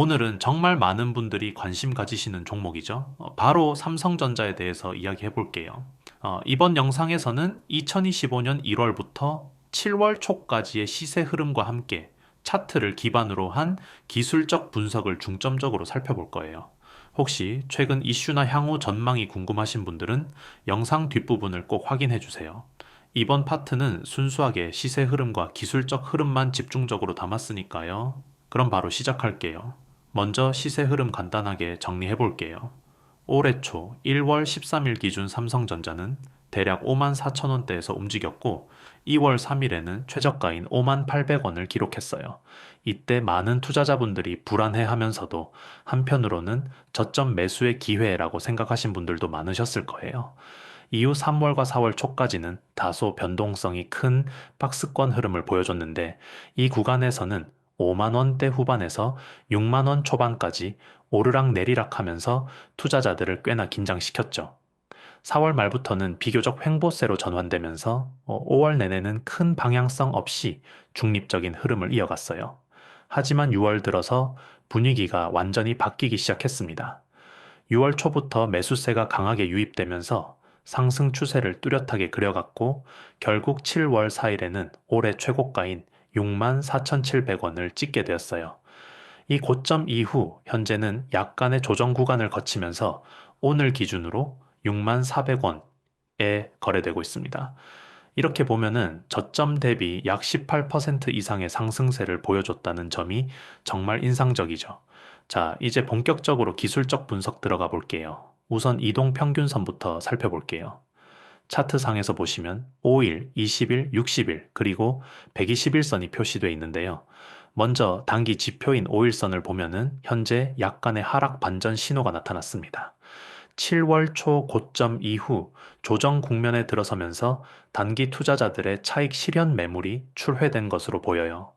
오늘은 정말 많은 분들이 관심 가지시는 종목이죠. 바로 삼성전자에 대해서 이야기해 볼게요. 이번 영상에서는 2025년 1월부터 7월 초까지의 시세 흐름과 함께 차트를 기반으로 한 기술적 분석을 중점적으로 살펴볼 거예요. 혹시 최근 이슈나 향후 전망이 궁금하신 분들은 영상 뒷부분을 꼭 확인해 주세요. 이번 파트는 순수하게 시세 흐름과 기술적 흐름만 집중적으로 담았으니까요. 그럼 바로 시작할게요. 먼저 시세 흐름 간단하게 정리해 볼게요. 올해 초 1월 13일 기준 삼성전자는 대략 5만 4천 원대에서 움직였고 2월 3일에는 최저가인 5만 800원을 기록했어요. 이때 많은 투자자분들이 불안해하면서도 한편으로는 저점 매수의 기회라고 생각하신 분들도 많으셨을 거예요. 이후 3월과 4월 초까지는 다소 변동성이 큰 박스권 흐름을 보여줬는데 이 구간에서는 5만 원대 후반에서 6만 원 초반까지 오르락 내리락 하면서 투자자들을 꽤나 긴장시켰죠. 4월 말부터는 비교적 횡보세로 전환되면서 5월 내내는 큰 방향성 없이 중립적인 흐름을 이어갔어요. 하지만 6월 들어서 분위기가 완전히 바뀌기 시작했습니다. 6월 초부터 매수세가 강하게 유입되면서 상승 추세를 뚜렷하게 그려갔고 결국 7월 4일에는 올해 최고가인 6만 4,700원을 찍게 되었어요. 이 고점 이후 현재는 약간의 조정 구간을 거치면서 오늘 기준으로 6만 400원에 거래되고 있습니다. 이렇게 보면은 저점 대비 약 18% 이상의 상승세를 보여줬다는 점이 정말 인상적이죠. 자, 이제 본격적으로 기술적 분석 들어가 볼게요. 우선 이동 평균선부터 살펴볼게요. 차트상에서 보시면 5일, 20일, 60일, 그리고 120일선이 표시되어 있는데요. 먼저 단기 지표인 5일선을 보면은 현재 약간의 하락 반전 신호가 나타났습니다. 7월 초 고점 이후 조정 국면에 들어서면서 단기 투자자들의 차익 실현 매물이 출회된 것으로 보여요.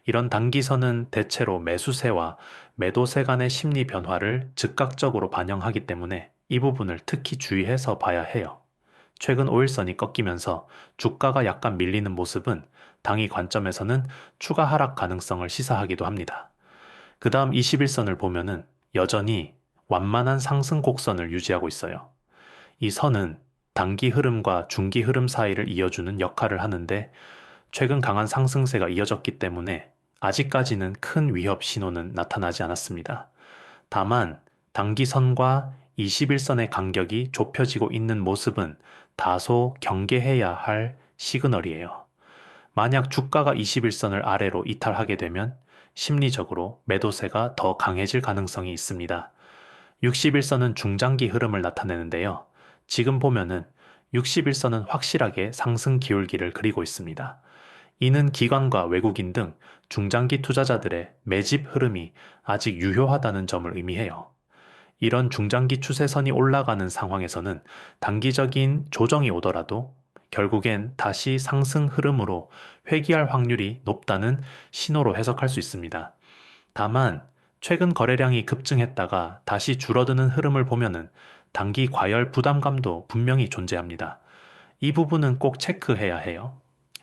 이런 단기선은 대체로 매수세와 매도세 간의 심리 변화를 즉각적으로 반영하기 때문에 이 부분을 특히 주의해서 봐야 해요. 최근 5일선이 꺾이면서 주가가 약간 밀리는 모습은 당이 관점에서는 추가 하락 가능성을 시사하기도 합니다. 그 다음 21선을 보면은 여전히 완만한 상승 곡선을 유지하고 있어요. 이 선은 단기 흐름과 중기 흐름 사이를 이어주는 역할을 하는데 최근 강한 상승세가 이어졌기 때문에 아직까지는 큰 위협 신호는 나타나지 않았습니다. 다만 단기선과 21선의 간격이 좁혀지고 있는 모습은 다소 경계해야 할 시그널이에요. 만약 주가가 21선을 아래로 이탈하게 되면 심리적으로 매도세가 더 강해질 가능성이 있습니다. 61선은 중장기 흐름을 나타내는데요. 지금 보면은 61선은 확실하게 상승 기울기를 그리고 있습니다. 이는 기관과 외국인 등 중장기 투자자들의 매집 흐름이 아직 유효하다는 점을 의미해요. 이런 중장기 추세선이 올라가는 상황에서는 단기적인 조정이 오더라도 결국엔 다시 상승 흐름으로 회귀할 확률이 높다는 신호로 해석할 수 있습니다. 다만 최근 거래량이 급증했다가 다시 줄어드는 흐름을 보면은 단기 과열 부담감도 분명히 존재합니다. 이 부분은 꼭 체크해야 해요.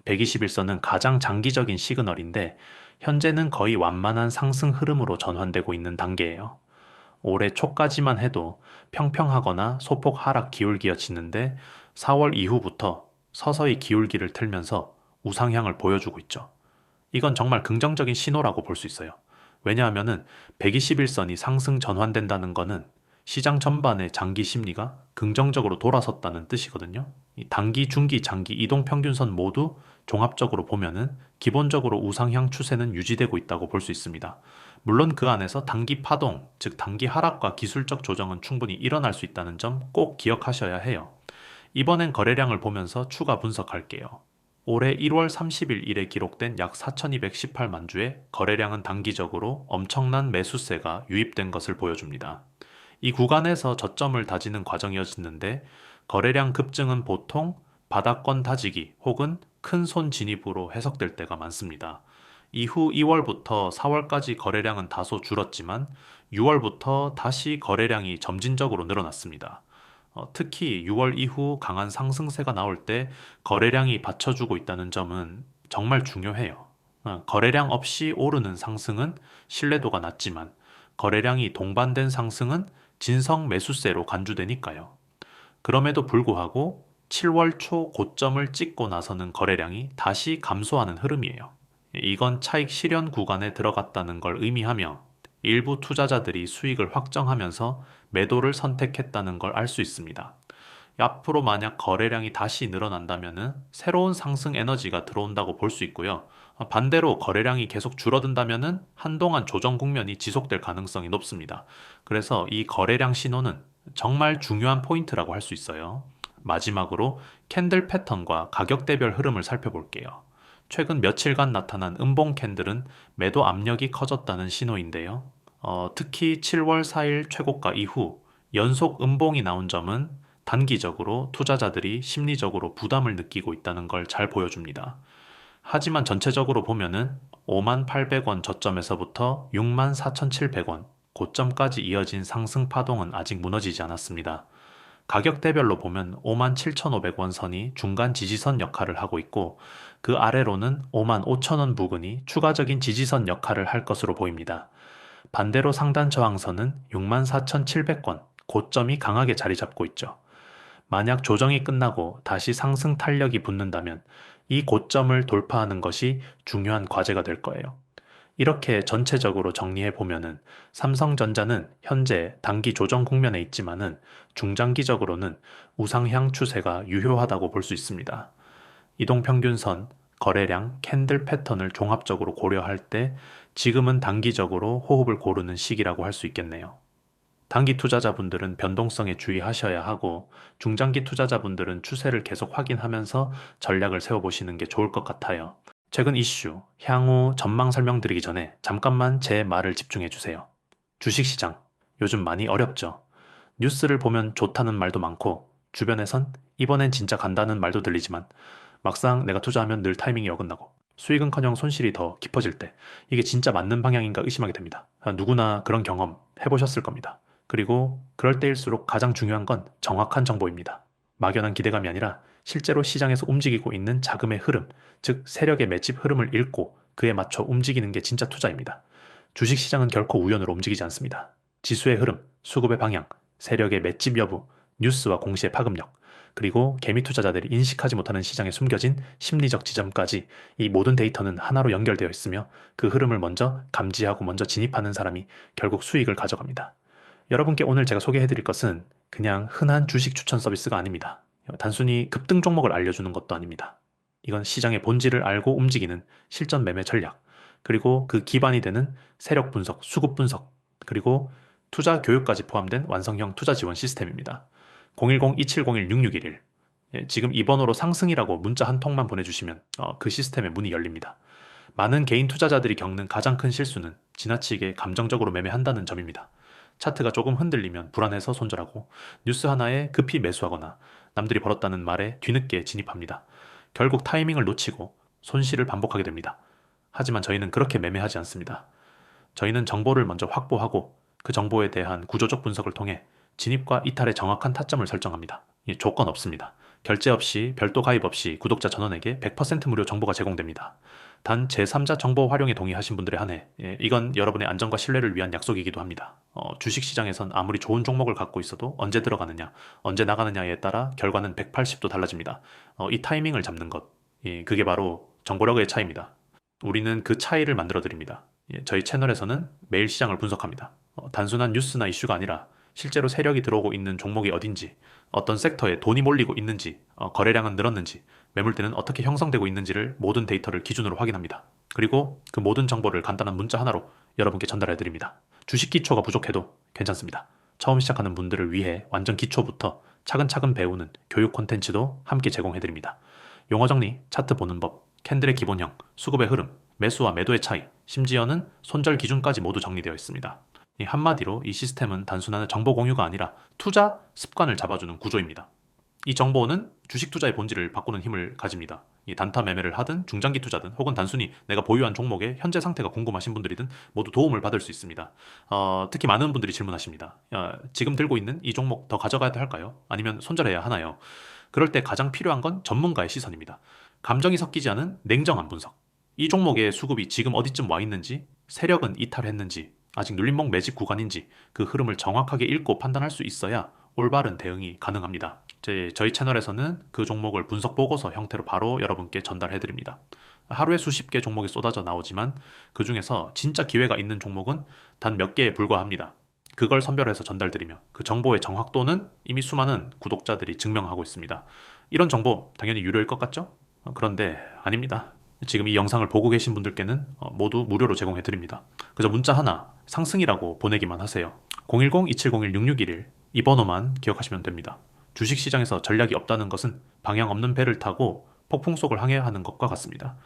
121선은 가장 장기적인 시그널인데 현재는 거의 완만한 상승 흐름으로 전환되고 있는 단계예요. 올해 초까지만 해도 평평하거나 소폭 하락 기울기였지는데 4월 이후부터 서서히 기울기를 틀면서 우상향을 보여주고 있죠. 이건 정말 긍정적인 신호라고 볼 수 있어요. 왜냐하면은 121선이 상승 전환된다는 거는 시장 전반의 장기 심리가 긍정적으로 돌아섰다는 뜻이거든요. 이 단기, 중기, 장기 이동 평균선 모두 종합적으로 보면은 기본적으로 우상향 추세는 유지되고 있다고 볼 수 있습니다. 물론 그 안에서 단기 파동, 즉 단기 하락과 기술적 조정은 충분히 일어날 수 있다는 점 꼭 기억하셔야 해요. 이번엔 거래량을 보면서 추가 분석할게요. 올해 1월 30일 이래 기록된 약 4,218만 주의 거래량은 단기적으로 엄청난 매수세가 유입된 것을 보여줍니다. 이 구간에서 저점을 다지는 과정이었는데 거래량 급증은 보통 바닥권 다지기 혹은 큰 손 진입으로 해석될 때가 많습니다. 이후 2월부터 4월까지 거래량은 다소 줄었지만 6월부터 다시 거래량이 점진적으로 늘어났습니다. 특히 6월 이후 강한 상승세가 나올 때 거래량이 받쳐주고 있다는 점은 정말 중요해요. 거래량 없이 오르는 상승은 신뢰도가 낮지만 거래량이 동반된 상승은 진성 매수세로 간주되니까요. 그럼에도 불구하고 7월 초 고점을 찍고 나서는 거래량이 다시 감소하는 흐름이에요. 이건 차익 실현 구간에 들어갔다는 걸 의미하며 일부 투자자들이 수익을 확정하면서 매도를 선택했다는 걸 알 수 있습니다. 앞으로 만약 거래량이 다시 늘어난다면 새로운 상승 에너지가 들어온다고 볼 수 있고요. 반대로 거래량이 계속 줄어든다면 한동안 조정 국면이 지속될 가능성이 높습니다. 그래서 이 거래량 신호는 정말 중요한 포인트라고 할 수 있어요. 마지막으로 캔들 패턴과 가격대별 흐름을 살펴볼게요. 최근 며칠간 나타난 음봉 캔들은 매도 압력이 커졌다는 신호인데요. 특히 7월 4일 최고가 이후 연속 음봉이 나온 점은 단기적으로 투자자들이 심리적으로 부담을 느끼고 있다는 걸 잘 보여줍니다. 하지만 전체적으로 보면은 58,800원 저점에서부터 64,700원 고점까지 이어진 상승 파동은 아직 무너지지 않았습니다. 가격대별로 보면 57,500원 선이 중간 지지선 역할을 하고 있고 그 아래로는 55,000원 부근이 추가적인 지지선 역할을 할 것으로 보입니다. 반대로 상단 저항선은 64,700원 고점이 강하게 자리 잡고 있죠. 만약 조정이 끝나고 다시 상승 탄력이 붙는다면 이 고점을 돌파하는 것이 중요한 과제가 될 거예요. 이렇게 전체적으로 정리해 보면은 삼성전자는 현재 단기 조정 국면에 있지만은 중장기적으로는 우상향 추세가 유효하다고 볼 수 있습니다. 이동평균선, 거래량, 캔들 패턴을 종합적으로 고려할 때 지금은 단기적으로 호흡을 고르는 시기라고 할 수 있겠네요. 단기 투자자분들은 변동성에 주의하셔야 하고 중장기 투자자분들은 추세를 계속 확인하면서 전략을 세워보시는 게 좋을 것 같아요. 최근 이슈, 향후 전망 설명드리기 전에 잠깐만 제 말을 집중해 주세요. 주식시장, 요즘 많이 어렵죠? 뉴스를 보면 좋다는 말도 많고 주변에선 이번엔 진짜 간다는 말도 들리지만 막상 내가 투자하면 늘 타이밍이 어긋나고 수익은커녕 손실이 더 깊어질 때 이게 진짜 맞는 방향인가 의심하게 됩니다. 누구나 그런 경험 해보셨을 겁니다. 그리고 그럴 때일수록 가장 중요한 건 정확한 정보입니다. 막연한 기대감이 아니라 실제로 시장에서 움직이고 있는 자금의 흐름, 즉 세력의 매집 흐름을 읽고 그에 맞춰 움직이는 게 진짜 투자입니다. 주식시장은 결코 우연으로 움직이지 않습니다. 지수의 흐름, 수급의 방향, 세력의 맷집 여부, 뉴스와 공시의 파급력, 그리고 개미 투자자들이 인식하지 못하는 시장에 숨겨진 심리적 지점까지 이 모든 데이터는 하나로 연결되어 있으며 그 흐름을 먼저 감지하고 먼저 진입하는 사람이 결국 수익을 가져갑니다. 여러분께 오늘 제가 소개해드릴 것은 그냥 흔한 주식 추천 서비스가 아닙니다. 단순히 급등 종목을 알려주는 것도 아닙니다. 이건 시장의 본질을 알고 움직이는 실전 매매 전략, 그리고 그 기반이 되는 세력 분석, 수급 분석, 그리고 투자 교육까지 포함된 완성형 투자 지원 시스템입니다. 010-2701-6611 지금 이 번호로 상승이라고 문자 한 통만 보내주시면 그 시스템의 문이 열립니다. 많은 개인 투자자들이 겪는 가장 큰 실수는 지나치게 감정적으로 매매한다는 점입니다. 차트가 조금 흔들리면 불안해서 손절하고 뉴스 하나에 급히 매수하거나 남들이 벌었다는 말에 뒤늦게 진입합니다. 결국 타이밍을 놓치고 손실을 반복하게 됩니다. 하지만 저희는 그렇게 매매하지 않습니다. 저희는 정보를 먼저 확보하고 그 정보에 대한 구조적 분석을 통해 진입과 이탈의 정확한 타점을 설정합니다. 조건 없습니다. 결제 없이 별도 가입 없이 구독자 전원에게 100% 무료 정보가 제공됩니다. 단 제3자 정보 활용에 동의하신 분들에 한해 이건 여러분의 안전과 신뢰를 위한 약속이기도 합니다. 주식시장에선 아무리 좋은 종목을 갖고 있어도 언제 들어가느냐, 언제 나가느냐에 따라 결과는 180도 달라집니다. 이 타이밍을 잡는 것, 그게 바로 정보력의 차이입니다. 우리는 그 차이를 만들어 드립니다. 저희 채널에서는 매일 시장을 분석합니다. 단순한 뉴스나 이슈가 아니라 실제로 세력이 들어오고 있는 종목이 어딘지, 어떤 섹터에 돈이 몰리고 있는지, 거래량은 늘었는지, 매물대는 어떻게 형성되고 있는지를 모든 데이터를 기준으로 확인합니다. 그리고 그 모든 정보를 간단한 문자 하나로 여러분께 전달해 드립니다. 주식 기초가 부족해도 괜찮습니다. 처음 시작하는 분들을 위해 완전 기초부터 차근차근 배우는 교육 콘텐츠도 함께 제공해 드립니다. 용어 정리, 차트 보는 법, 캔들의 기본형, 수급의 흐름, 매수와 매도의 차이, 심지어는 손절 기준까지 모두 정리되어 있습니다. 한마디로 이 시스템은 단순한 정보 공유가 아니라 투자 습관을 잡아주는 구조입니다. 이 정보는 주식 투자의 본질을 바꾸는 힘을 가집니다. 단타 매매를 하든 중장기 투자든 혹은 단순히 내가 보유한 종목의 현재 상태가 궁금하신 분들이든 모두 도움을 받을 수 있습니다. 특히 많은 분들이 질문하십니다. 지금 들고 있는 이 종목 더 가져가야 할까요? 아니면 손절해야 하나요? 그럴 때 가장 필요한 건 전문가의 시선입니다. 감정이 섞이지 않은 냉정한 분석. 이 종목의 수급이 지금 어디쯤 와 있는지, 세력은 이탈했는지, 아직 눌림목 매집 구간인지 그 흐름을 정확하게 읽고 판단할 수 있어야 올바른 대응이 가능합니다. 저희 채널에서는 그 종목을 분석 보고서 형태로 바로 여러분께 전달해 드립니다. 하루에 수십 개 종목이 쏟아져 나오지만 그 중에서 진짜 기회가 있는 종목은 단 몇 개에 불과합니다. 그걸 선별해서 전달드리며 그 정보의 정확도는 이미 수많은 구독자들이 증명하고 있습니다. 이런 정보 당연히 유료일 것 같죠? 그런데 아닙니다. 지금 이 영상을 보고 계신 분들께는 모두 무료로 제공해 드립니다. 그저 문자 하나 상승이라고 보내기만 하세요. 010-2701-6611 이 번호만 기억하시면 됩니다. 주식시장에서 전략이 없다는 것은 방향 없는 배를 타고 폭풍 속을 항해하는 것과 같습니다.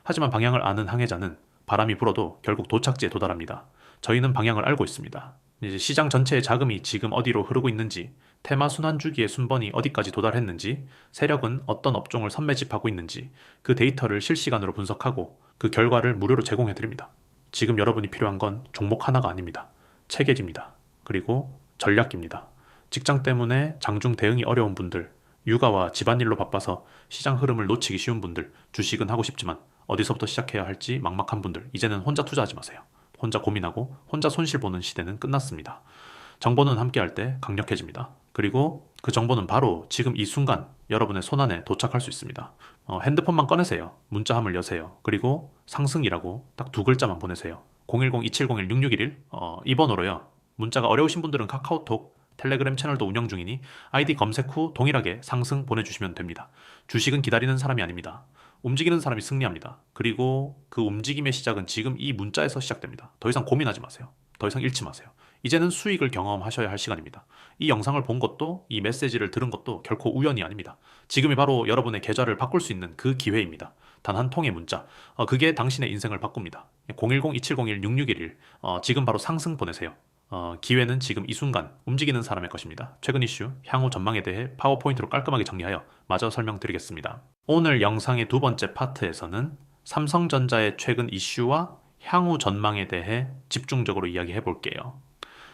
하지만 방향을 아는 항해자는 바람이 불어도 결국 도착지에 도달합니다. 저희는 방향을 알고 있습니다. 이제 시장 전체의 자금이 지금 어디로 흐르고 있는지, 테마 순환주기의 순번이 어디까지 도달했는지, 세력은 어떤 업종을 선매집하고 있는지 그 데이터를 실시간으로 분석하고 그 결과를 무료로 제공해 드립니다. 지금 여러분이 필요한 건 종목 하나가 아닙니다. 체계입니다. 그리고 전략입니다. 직장 때문에 장중 대응이 어려운 분들, 육아와 집안일로 바빠서 시장 흐름을 놓치기 쉬운 분들, 주식은 하고 싶지만 어디서부터 시작해야 할지 막막한 분들, 이제는 혼자 투자하지 마세요. 혼자 고민하고 혼자 손실 보는 시대는 끝났습니다. 정보는 함께할 때 강력해집니다. 그리고 그 정보는 바로 지금 이 순간 여러분의 손안에 도착할 수 있습니다. 핸드폰만 꺼내세요. 문자함을 여세요. 그리고 상승이라고 딱 두 글자만 보내세요. 010-2701-6611 이 번호로요. 문자가 어려우신 분들은 카카오톡, 텔레그램 채널도 운영 중이니 아이디 검색 후 동일하게 상승 보내주시면 됩니다. 주식은 기다리는 사람이 아닙니다. 움직이는 사람이 승리합니다. 그리고 그 움직임의 시작은 지금 이 문자에서 시작됩니다. 더 이상 고민하지 마세요. 더 이상 잃지 마세요. 이제는 수익을 경험하셔야 할 시간입니다. 이 영상을 본 것도 이 메시지를 들은 것도 결코 우연이 아닙니다. 지금이 바로 여러분의 계좌를 바꿀 수 있는 그 기회입니다. 단 한 통의 문자. 그게 당신의 인생을 바꿉니다. 010-2701-6611 지금 바로 상승 보내세요. 기회는 지금 이 순간 움직이는 사람의 것입니다. 최근 이슈, 향후 전망에 대해 파워포인트로 깔끔하게 정리하여 마저 설명드리겠습니다. 오늘 영상의 두 번째 파트에서는 삼성전자의 최근 이슈와 향후 전망에 대해 집중적으로 이야기해 볼게요.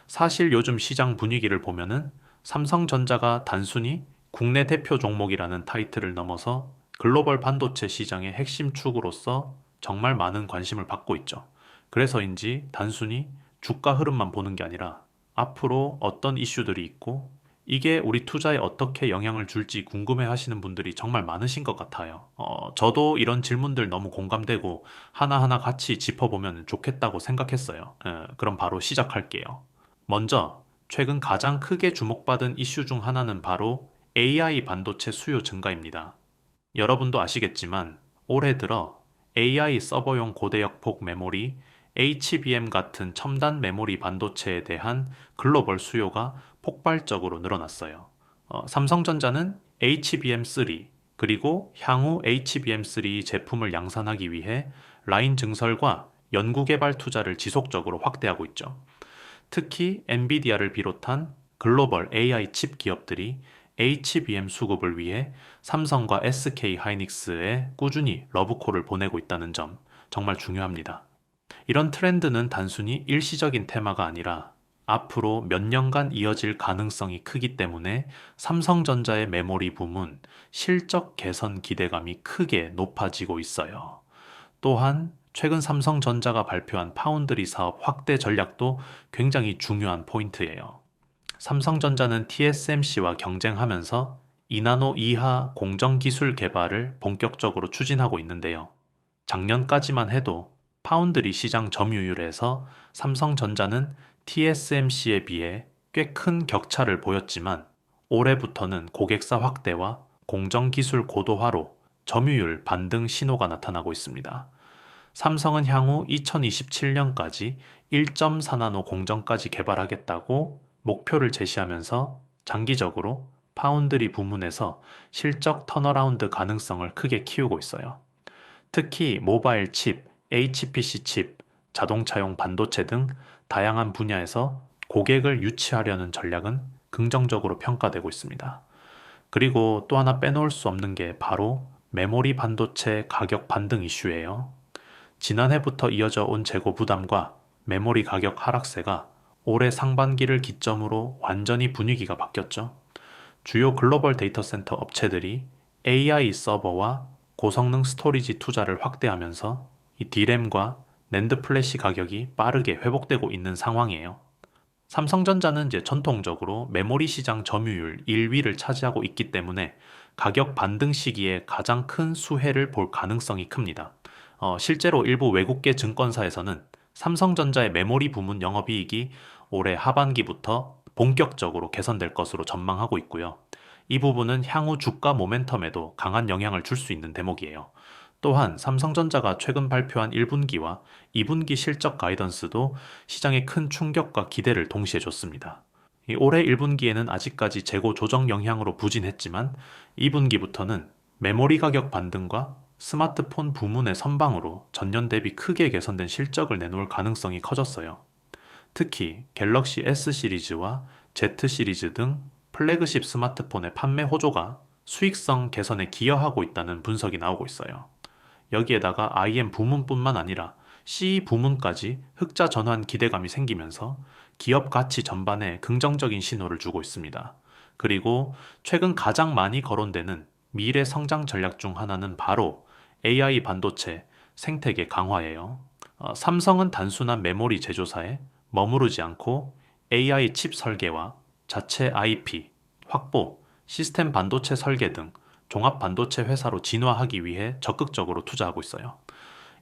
사실 요즘 시장 분위기를 보면은 삼성전자가 단순히 국내 대표 종목이라는 타이틀을 넘어서 글로벌 반도체 시장의 핵심 축으로서 정말 많은 관심을 받고 있죠. 그래서인지 단순히 주가 흐름만 보는 게 아니라 앞으로 어떤 이슈들이 있고 이게 우리 투자에 어떻게 영향을 줄지 궁금해 하시는 분들이 정말 많으신 것 같아요. 저도 이런 질문들 너무 공감되고 하나하나 같이 짚어보면 좋겠다고 생각했어요. 그럼 바로 시작할게요. 먼저 최근 가장 크게 주목받은 이슈 중 하나는 바로 AI 반도체 수요 증가입니다. 여러분도 아시겠지만 올해 들어 AI 서버용 고대역폭 메모리, HBM 같은 첨단 메모리 반도체에 대한 글로벌 수요가 폭발적으로 늘어났어요. 삼성전자는 HBM3 그리고 향후 HBM3 제품을 양산하기 위해 라인 증설과 연구개발 투자를 지속적으로 확대하고 있죠. 특히 엔비디아를 비롯한 글로벌 AI 칩 기업들이 HBM 수급을 위해 삼성과 SK 하이닉스에 꾸준히 러브콜을 보내고 있다는 점 정말 중요합니다. 이런 트렌드는 단순히 일시적인 테마가 아니라 앞으로 몇 년간 이어질 가능성이 크기 때문에 삼성전자의 메모리 부문 실적 개선 기대감이 크게 높아지고 있어요. 또한 최근 삼성전자가 발표한 파운드리 사업 확대 전략도 굉장히 중요한 포인트예요. 삼성전자는 TSMC와 경쟁하면서 2나노 이하 공정기술 개발을 본격적으로 추진하고 있는데요. 작년까지만 해도 파운드리 시장 점유율에서 삼성전자는 TSMC에 비해 꽤 큰 격차를 보였지만 올해부터는 고객사 확대와 공정기술 고도화로 점유율 반등 신호가 나타나고 있습니다. 삼성은 향후 2027년까지 1.4나노 공정까지 개발하겠다고 목표를 제시하면서 장기적으로 파운드리 부문에서 실적 턴어라운드 가능성을 크게 키우고 있어요. 특히 모바일 칩, HPC 칩, 자동차용 반도체 등 다양한 분야에서 고객을 유치하려는 전략은 긍정적으로 평가되고 있습니다. 그리고 또 하나 빼놓을 수 없는 게 바로 메모리 반도체 가격 반등 이슈예요. 지난해부터 이어져 온 재고 부담과 메모리 가격 하락세가 올해 상반기를 기점으로 완전히 분위기가 바뀌었죠. 주요 글로벌 데이터 센터 업체들이 AI 서버와 고성능 스토리지 투자를 확대하면서 이 D램과 낸드 플래시 가격이 빠르게 회복되고 있는 상황이에요. 삼성전자는 이제 전통적으로 메모리 시장 점유율 1위를 차지하고 있기 때문에 가격 반등 시기에 가장 큰 수혜를 볼 가능성이 큽니다. 실제로 일부 외국계 증권사에서는 삼성전자의 메모리 부문 영업이익이 올해 하반기부터 본격적으로 개선될 것으로 전망하고 있고요. 이 부분은 향후 주가 모멘텀에도 강한 영향을 줄 수 있는 대목이에요. 또한 삼성전자가 최근 발표한 1분기와 2분기 실적 가이던스도 시장에 큰 충격과 기대를 동시에 줬습니다. 올해 1분기에는 아직까지 재고 조정 영향으로 부진했지만 2분기부터는 메모리 가격 반등과 스마트폰 부문의 선방으로 전년 대비 크게 개선된 실적을 내놓을 가능성이 커졌어요. 특히 갤럭시 S 시리즈와 Z 시리즈 등 플래그십 스마트폰의 판매 호조가 수익성 개선에 기여하고 있다는 분석이 나오고 있어요. 여기에다가 IM 부문뿐만 아니라 CE 부문까지 흑자 전환 기대감이 생기면서 기업 가치 전반에 긍정적인 신호를 주고 있습니다. 그리고 최근 가장 많이 거론되는 미래 성장 전략 중 하나는 바로 AI 반도체 생태계 강화예요. 삼성은 단순한 메모리 제조사에 머무르지 않고 AI 칩 설계와 자체 IP, 확보, 시스템 반도체 설계 등 종합 반도체 회사로 진화하기 위해 적극적으로 투자하고 있어요.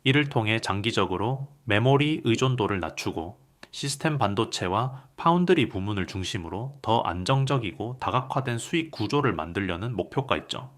이를 통해 장기적으로 메모리 의존도를 낮추고 시스템 반도체와 파운드리 부문을 중심으로 더 안정적이고 다각화된 수익 구조를 만들려는 목표가 있죠.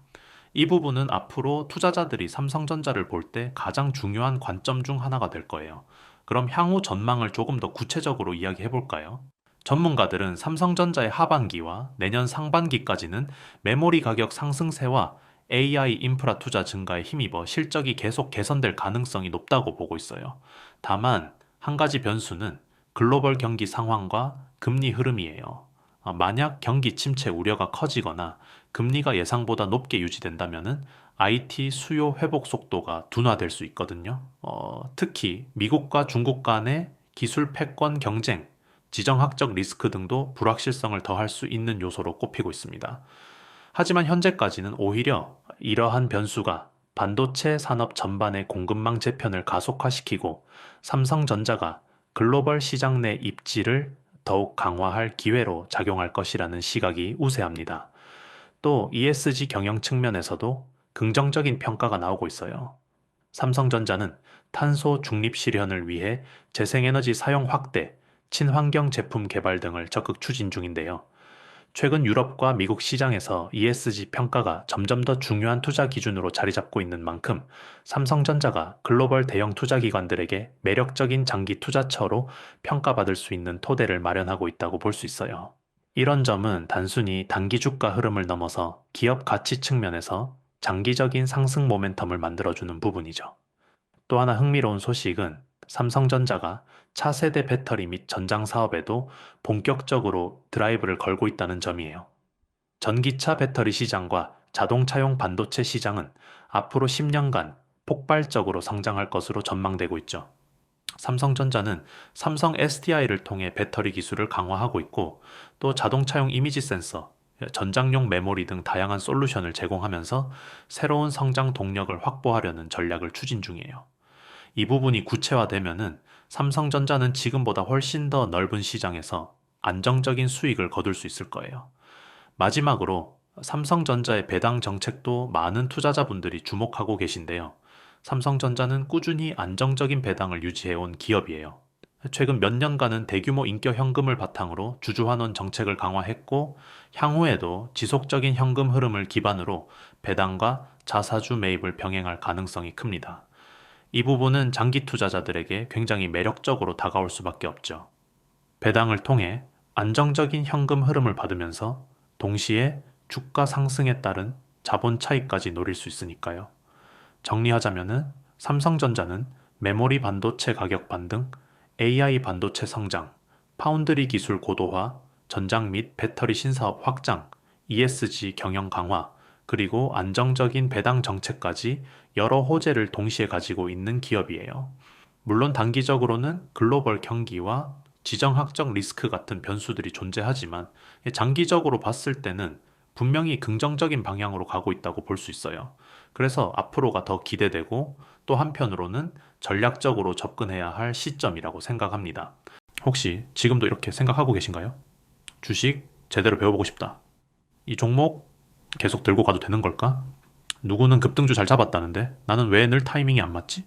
이 부분은 앞으로 투자자들이 삼성전자를 볼 때 가장 중요한 관점 중 하나가 될 거예요. 그럼 향후 전망을 조금 더 구체적으로 이야기해 볼까요? 전문가들은 삼성전자의 하반기와 내년 상반기까지는 메모리 가격 상승세와 AI 인프라 투자 증가에 힘입어 실적이 계속 개선될 가능성이 높다고 보고 있어요. 다만 한 가지 변수는 글로벌 경기 상황과 금리 흐름이에요. 만약 경기 침체 우려가 커지거나 금리가 예상보다 높게 유지된다면 IT 수요 회복 속도가 둔화될 수 있거든요. 특히 미국과 중국 간의 기술 패권 경쟁, 지정학적 리스크 등도 불확실성을 더할 수 있는 요소로 꼽히고 있습니다. 하지만 현재까지는 오히려 이러한 변수가 반도체 산업 전반의 공급망 재편을 가속화시키고 삼성전자가 글로벌 시장 내 입지를 더욱 강화할 기회로 작용할 것이라는 시각이 우세합니다. 또 ESG 경영 측면에서도 긍정적인 평가가 나오고 있어요. 삼성전자는 탄소 중립 실현을 위해 재생에너지 사용 확대, 친환경 제품 개발 등을 적극 추진 중인데요. 최근 유럽과 미국 시장에서 ESG 평가가 점점 더 중요한 투자 기준으로 자리 잡고 있는 만큼 삼성전자가 글로벌 대형 투자 기관들에게 매력적인 장기 투자처로 평가받을 수 있는 토대를 마련하고 있다고 볼 수 있어요. 이런 점은 단순히 단기 주가 흐름을 넘어서 기업 가치 측면에서 장기적인 상승 모멘텀을 만들어주는 부분이죠. 또 하나 흥미로운 소식은 삼성전자가 차세대 배터리 및 전장 사업에도 본격적으로 드라이브를 걸고 있다는 점이에요. 전기차 배터리 시장과 자동차용 반도체 시장은 앞으로 10년간 폭발적으로 성장할 것으로 전망되고 있죠. 삼성전자는 삼성 SDI를 통해 배터리 기술을 강화하고 있고 또 자동차용 이미지 센서, 전장용 메모리 등 다양한 솔루션을 제공하면서 새로운 성장 동력을 확보하려는 전략을 추진 중이에요. 이 부분이 구체화되면은 삼성전자는 지금보다 훨씬 더 넓은 시장에서 안정적인 수익을 거둘 수 있을 거예요. 마지막으로 삼성전자의 배당 정책도 많은 투자자분들이 주목하고 계신데요. 삼성전자는 꾸준히 안정적인 배당을 유지해온 기업이에요. 최근 몇 년간은 대규모 인겨 현금을 바탕으로 주주환원 정책을 강화했고 향후에도 지속적인 현금 흐름을 기반으로 배당과 자사주 매입을 병행할 가능성이 큽니다. 이 부분은 장기 투자자들에게 굉장히 매력적으로 다가올 수밖에 없죠. 배당을 통해 안정적인 현금 흐름을 받으면서 동시에 주가 상승에 따른 자본 차익까지 노릴 수 있으니까요. 정리하자면은 삼성전자는 메모리 반도체 가격 반등, AI 반도체 성장, 파운드리 기술 고도화, 전장 및 배터리 신사업 확장, ESG 경영 강화, 그리고 안정적인 배당 정책까지 여러 호재를 동시에 가지고 있는 기업이에요. 물론 단기적으로는 글로벌 경기와 지정학적 리스크 같은 변수들이 존재하지만 장기적으로 봤을 때는 분명히 긍정적인 방향으로 가고 있다고 볼 수 있어요. 그래서 앞으로가 더 기대되고 또 한편으로는 전략적으로 접근해야 할 시점이라고 생각합니다. 혹시 지금도 이렇게 생각하고 계신가요? 주식 제대로 배워보고 싶다. 이 종목 계속 들고 가도 되는 걸까? 누구는 급등주 잘 잡았다는데 나는 왜 늘 타이밍이 안 맞지?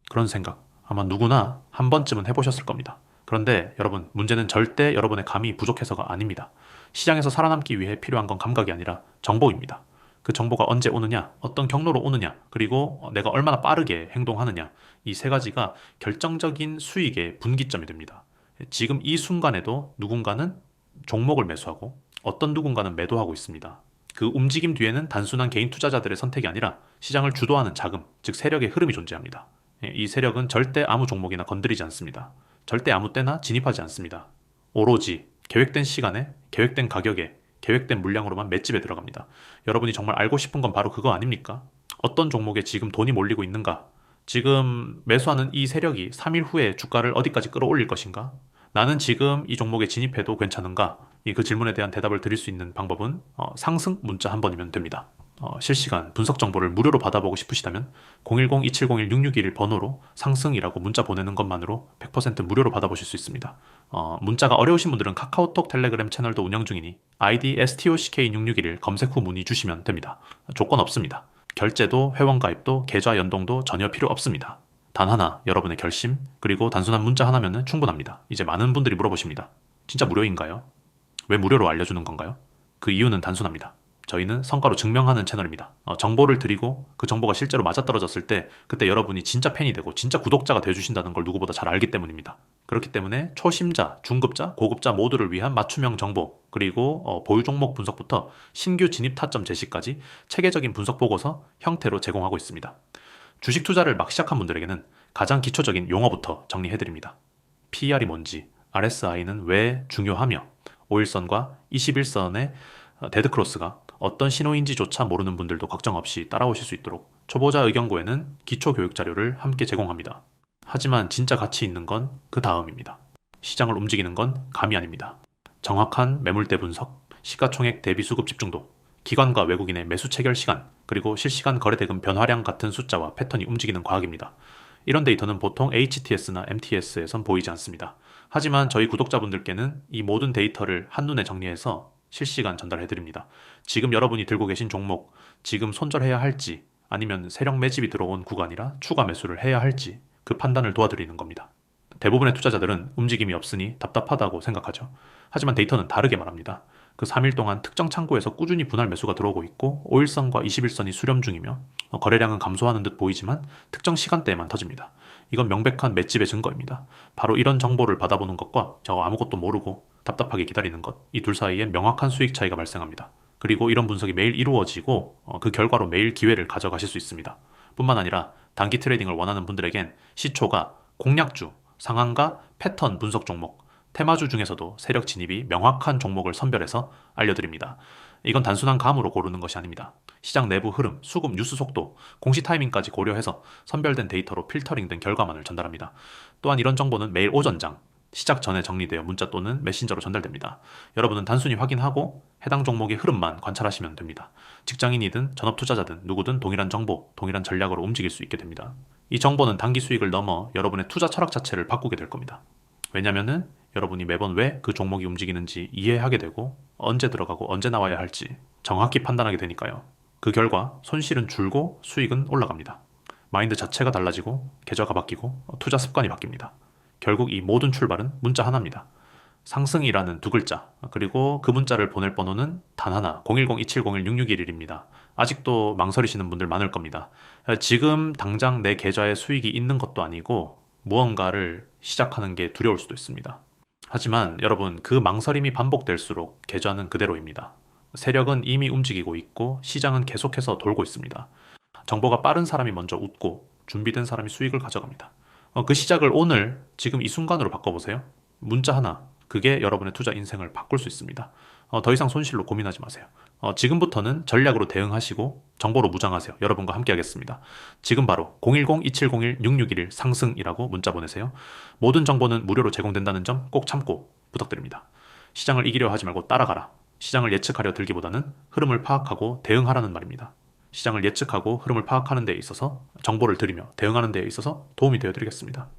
그런 생각 아마 누구나 한 번쯤은 해보셨을 겁니다. 그런데 여러분, 문제는 절대 여러분의 감이 부족해서가 아닙니다. 시장에서 살아남기 위해 필요한 건 감각이 아니라 정보입니다. 그 정보가 언제 오느냐, 어떤 경로로 오느냐, 그리고 내가 얼마나 빠르게 행동하느냐, 이 세 가지가 결정적인 수익의 분기점이 됩니다. 지금 이 순간에도 누군가는 종목을 매수하고 어떤 누군가는 매도하고 있습니다. 그 움직임 뒤에는 단순한 개인 투자자들의 선택이 아니라 시장을 주도하는 자금, 즉 세력의 흐름이 존재합니다. 이 세력은 절대 아무 종목이나 건드리지 않습니다. 절대 아무 때나 진입하지 않습니다. 오로지 계획된 시간에, 계획된 가격에, 계획된 물량으로만 맷집에 들어갑니다. 여러분이 정말 알고 싶은 건 바로 그거 아닙니까? 어떤 종목에 지금 돈이 몰리고 있는가? 지금 매수하는 이 세력이 3일 후에 주가를 어디까지 끌어올릴 것인가? 나는 지금 이 종목에 진입해도 괜찮은가? 그 질문에 대한 대답을 드릴 수 있는 방법은 상승 문자 한 번이면 됩니다. 실시간 분석 정보를 무료로 받아보고 싶으시다면 010-2701-6611 번호로 상승이라고 문자 보내는 것만으로 100% 무료로 받아보실 수 있습니다. 문자가 어려우신 분들은 카카오톡 텔레그램 채널도 운영 중이니 아이디 STOCK6611 검색 후 문의 주시면 됩니다. 조건 없습니다. 결제도 회원 가입도 계좌 연동도 전혀 필요 없습니다. 단 하나, 여러분의 결심, 그리고 단순한 문자 하나면 충분합니다. 이제 많은 분들이 물어보십니다. 진짜 무료인가요? 왜 무료로 알려주는 건가요? 그 이유는 단순합니다. 저희는 성과로 증명하는 채널입니다. 정보를 드리고 그 정보가 실제로 맞아떨어졌을 때 그때 여러분이 진짜 팬이 되고 진짜 구독자가 돼주신다는 걸 누구보다 잘 알기 때문입니다. 그렇기 때문에 초심자, 중급자, 고급자 모두를 위한 맞춤형 정보, 그리고 보유 종목 분석부터 신규 진입 타점 제시까지 체계적인 분석 보고서 형태로 제공하고 있습니다. 주식 투자를 막 시작한 분들에게는 가장 기초적인 용어부터 정리해드립니다. PER이 뭔지, RSI는 왜 중요하며 5일선과 21선의 데드크로스가 어떤 신호인지조차 모르는 분들도 걱정 없이 따라오실 수 있도록 초보자 의견고에는 기초 교육 자료를 함께 제공합니다. 하지만 진짜 가치 있는 건 그 다음입니다. 시장을 움직이는 건 감이 아닙니다. 정확한 매물대 분석, 시가총액 대비 수급 집중도, 기관과 외국인의 매수 체결 시간, 그리고 실시간 거래대금 변화량 같은 숫자와 패턴이 움직이는 과학입니다. 이런 데이터는 보통 HTS나 MTS에선 보이지 않습니다. 하지만 저희 구독자분들께는 이 모든 데이터를 한눈에 정리해서 실시간 전달해드립니다. 지금 여러분이 들고 계신 종목, 지금 손절해야 할지 아니면 세력 매집이 들어온 구간이라 추가 매수를 해야 할지 그 판단을 도와드리는 겁니다. 대부분의 투자자들은 움직임이 없으니 답답하다고 생각하죠. 하지만 데이터는 다르게 말합니다. 그 3일 동안 특정 창구에서 꾸준히 분할 매수가 들어오고 있고 5일선과 21선이 수렴 중이며 거래량은 감소하는 듯 보이지만 특정 시간대에만 터집니다. 이건 명백한 맷집의 증거입니다. 바로 이런 정보를 받아보는 것과 저 아무것도 모르고 답답하게 기다리는 것, 이 둘 사이엔 명확한 수익 차이가 발생합니다. 그리고 이런 분석이 매일 이루어지고 그 결과로 매일 기회를 가져가실 수 있습니다. 뿐만 아니라 단기 트레이딩을 원하는 분들에겐 시초가 공략주, 상한가, 패턴 분석 종목, 테마주 중에서도 세력 진입이 명확한 종목을 선별해서 알려드립니다. 이건 단순한 감으로 고르는 것이 아닙니다. 시장 내부 흐름, 수급 뉴스 속도, 공시 타이밍까지 고려해서 선별된 데이터로 필터링된 결과만을 전달합니다. 또한 이런 정보는 매일 오전장, 시작 전에 정리되어 문자 또는 메신저로 전달됩니다. 여러분은 단순히 확인하고 해당 종목의 흐름만 관찰하시면 됩니다. 직장인이든 전업 투자자든 누구든 동일한 정보, 동일한 전략으로 움직일 수 있게 됩니다. 이 정보는 단기 수익을 넘어 여러분의 투자 철학 자체를 바꾸게 될 겁니다. 왜냐면은 여러분이 매번 왜 그 종목이 움직이는지 이해하게 되고 언제 들어가고 언제 나와야 할지 정확히 판단하게 되니까요. 그 결과 손실은 줄고 수익은 올라갑니다. 마인드 자체가 달라지고 계좌가 바뀌고 투자 습관이 바뀝니다. 결국 이 모든 출발은 문자 하나입니다. 상승이라는 두 글자, 그리고 그 문자를 보낼 번호는 단 하나, 010-2701-6611입니다. 아직도 망설이시는 분들 많을 겁니다. 지금 당장 내 계좌에 수익이 있는 것도 아니고 무언가를 시작하는 게 두려울 수도 있습니다. 하지만 여러분, 그 망설임이 반복될수록 계좌는 그대로입니다. 세력은 이미 움직이고 있고 시장은 계속해서 돌고 있습니다. 정보가 빠른 사람이 먼저 웃고 준비된 사람이 수익을 가져갑니다. 그 시작을 오늘, 지금 이 순간으로 바꿔보세요. 문자 하나, 그게 여러분의 투자 인생을 바꿀 수 있습니다. 더 이상 손실로 고민하지 마세요. 지금부터는 전략으로 대응하시고 정보로 무장하세요. 여러분과 함께 하겠습니다. 지금 바로 010-2701-6611 상승이라고 문자 보내세요. 모든 정보는 무료로 제공된다는 점 꼭 참고 부탁드립니다. 시장을 이기려 하지 말고 따라가라. 시장을 예측하려 들기보다는 흐름을 파악하고 대응하라는 말입니다. 시장을 예측하고 흐름을 파악하는 데 있어서 정보를 드리며 대응하는 데 있어서 도움이 되어 드리겠습니다.